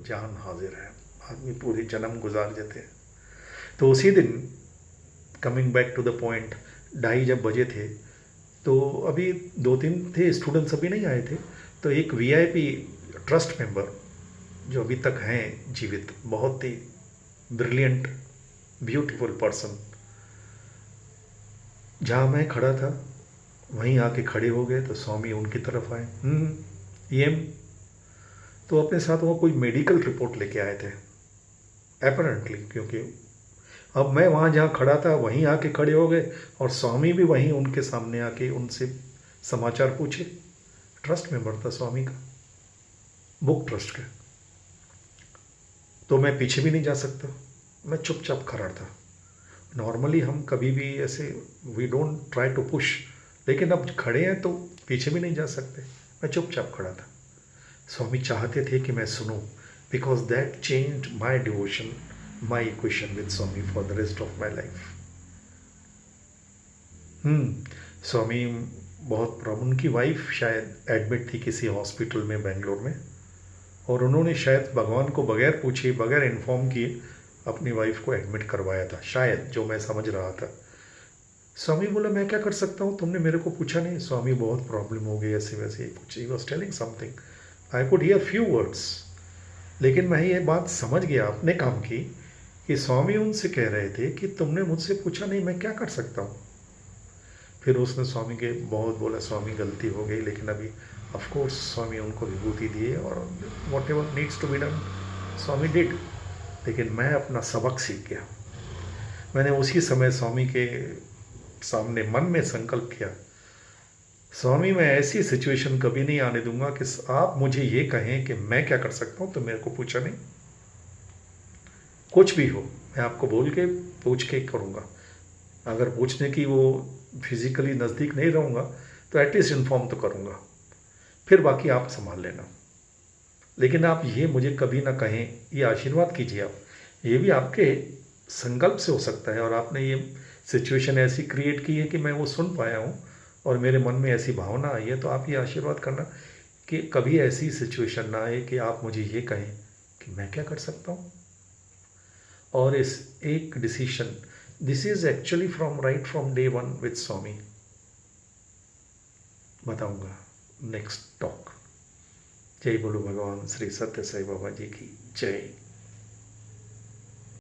जान हाजिर है, आदमी पूरी जन्म गुजार देते हैं। तो उसी दिन, coming back to the point, 2:30 जब बजे थे, तो अभी 2-3 थे स्टूडेंट्स, अभी नहीं आए थे। तो एक वीआईपी ट्रस्ट मेंबर जो अभी तक हैं जीवित, बहुत ही ब्रिलियंट ब्यूटीफुल पर्सन, जहाँ मैं खड़ा था वहीं आके खड़े हो गए। तो स्वामी उनकी तरफ आए। एम, तो अपने साथ वो कोई मेडिकल रिपोर्ट लेके आए थे अपेरेंटली, क्योंकि अब मैं वहाँ जहाँ खड़ा था वहीं आके खड़े हो गए और स्वामी भी वहीं उनके सामने आके उनसे समाचार पूछे। ट्रस्ट मेंबर था स्वामी का, बुक ट्रस्ट का। तो मैं पीछे भी नहीं जा सकता, मैं चुपचाप खड़ा था। नॉर्मली हम कभी भी ऐसे we don't try to push, लेकिन अब खड़े हैं तो पीछे भी नहीं जा सकते। मैं चुपचाप खड़ा था। स्वामी चाहते थे कि मैं सुनूं, because that changed my devotion, my equation with Swami for the rest of my life. Swami बहुत प्रॉब्लम, उनकी वाइफ शायद एडमिट थी किसी हॉस्पिटल में बेंगलोर में, और उन्होंने शायद भगवान को बगैर पूछे, बगैर इन्फॉर्म किए अपनी वाइफ को एडमिट करवाया था शायद, जो मैं समझ रहा था। स्वामी बोला मैं क्या कर सकता हूँ, तुमने मेरे को पूछा नहीं। स्वामी बहुत प्रॉब्लम हो गई, ऐसे वैसे कुछ, he was telling something, I could hear few words. लेकिन मैं ये बात समझ गया अपने काम की कि स्वामी उनसे कह रहे थे कि तुमने मुझसे पूछा नहीं, मैं क्या कर सकता हूँ। फिर उसने स्वामी के बहुत बोला, स्वामी गलती हो गई, लेकिन अभी ऑफ कोर्स स्वामी उनको विभूति दिए और whatever needs to be done Swami did. लेकिन मैं अपना सबक सीख गया। मैंने उसी समय स्वामी के सामने मन में संकल्प किया, स्वामी मैं ऐसी सिचुएशन कभी नहीं आने दूंगा कि आप मुझे ये कहें कि मैं क्या कर सकता हूँ तो मेरे को पूछा नहीं। कुछ भी हो मैं आपको बोल के पूछ के करूँगा। अगर पूछने की वो फिजिकली नज़दीक नहीं रहूँगा तो एटलीस्ट इन्फॉर्म तो करूँगा, फिर बाकी आप संभाल लेना। लेकिन आप ये मुझे कभी ना कहें, ये आशीर्वाद कीजिए आप। ये भी आपके संकल्प से हो सकता है, और आपने ये सिचुएशन ऐसी क्रिएट की है कि मैं वो सुन पाया हूँ और मेरे मन में ऐसी भावना आई है। तो आप ये आशीर्वाद करना कि कभी ऐसी सिचुएशन ना आए कि आप मुझे ये कहें कि मैं क्या कर सकता हूँ। और इस एक decision, this is actually right from day 1 with Swami. बताऊँगा नेक्स्ट टॉक। जय बोलो भगवान श्री सत्य साई बाबा जी की जय।